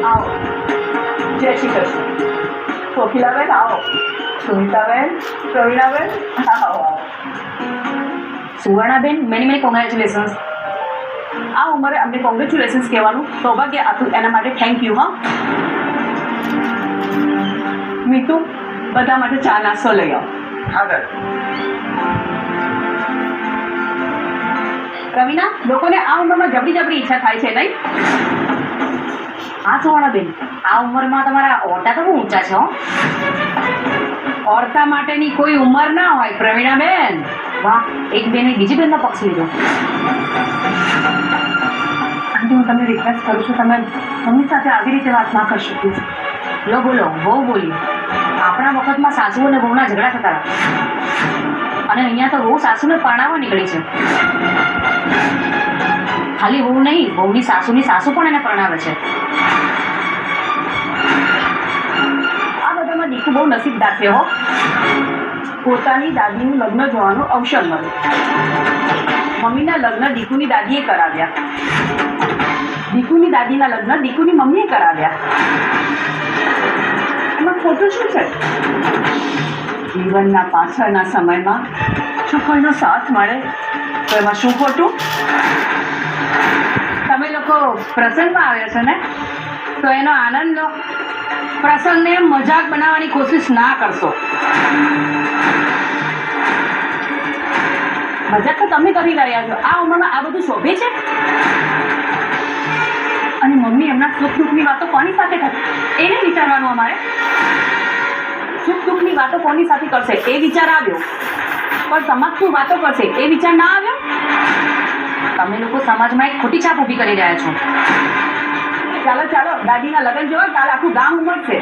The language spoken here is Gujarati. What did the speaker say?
આવો. જય શ્રી કૃષ્ણ. કોકિલાબેન આવો. સુમિતાબેન, પ્રવીણાબેન આવો. સુવર્ણાબેન, મેની મેની કોંગ્રેચ્યુલેશન્સ. આ ઉંમરે અમને કોંગ્રેચ્યુલેશન્સ કહેવાનું સૌભાગ્ય આપ્યું એના માટે થેન્ક યુ. હા મીતુ, બધા માટે ચા નાસ્તો લઈ આવો. આગળ પ્રવીણા, લોકોને આ ઉંમરમાં જબરી જબરી ઈચ્છા થાય છે નહીં? હા સુવર્ણાબેન, આ ઉંમરમાં તમારા ઓરતા તો બહુ ઊંચા છે હો. ઓરતા માટેની કોઈ ઉંમર ના હોય પ્રવીણાબેન. વાહ, એક બેને બીજી બેનનો પક્ષ લીધો. આંટી, હું તમને રિક્વેસ્ટ કરું છું, તમે મમ્મી સાથે આવી રીતે વાત ના કરશો પ્લીઝ. લો બોલો, બહુ બોલી. આપણા વખતમાં સાસુ અને વહુના ઝઘડા થતા હતા, અને અહીંયા તો વહુ સાસુને પરણાવવા નીકળી છે. ખાલી વહુ નહીં, વહુની સાસુ પણ એને પરણાવે છે. આ બધામાં દીકુ બહુ નસીબદાર છે હો. પોતાની દાદીનું લગ્ન જોવાનું અવસર મળ્યું. મમ્મીના લગ્ન દીકુની દાદીએ કરાવ્યા, દીકુની દાદીના લગ્ન દીકુની મમ્મીએ કરાવ્યા. એમાં ખોટું શું છે? જીવનના પાછળના સમયમાં જો કોઈનો સાથ મળે તો એમાં શું ખોટું? તમે લોકો પ્રસંગમાં આવ્યા છો ને, તો એનો આનંદ લો. પ્રસંગને મજાક બનાવવાની કોશિશ ના કરશો. મજાક તો તમે કરી રહ્યા છો. આ ઉંમરમાં આ બધું શોભે છે? અને મમ્મી એમના સુખ દુઃખની વાતો કોની સાથે કરશે એને વિચારવાનું. અમારે સુખ દુઃખની વાતો કોની સાથે કરશે એ વિચાર આવ્યો, પણ સમાજ શું વાતો કરશે એ વિચાર ના આવ્યો. તમે લોકો સમાજમાં એક ખોટી છાપ ઊભી કરી રહ્યા છો. ચાલો ચાલો, દાદીના લગ્ન જોવા કાલ આખું ગામ ઉમળશે.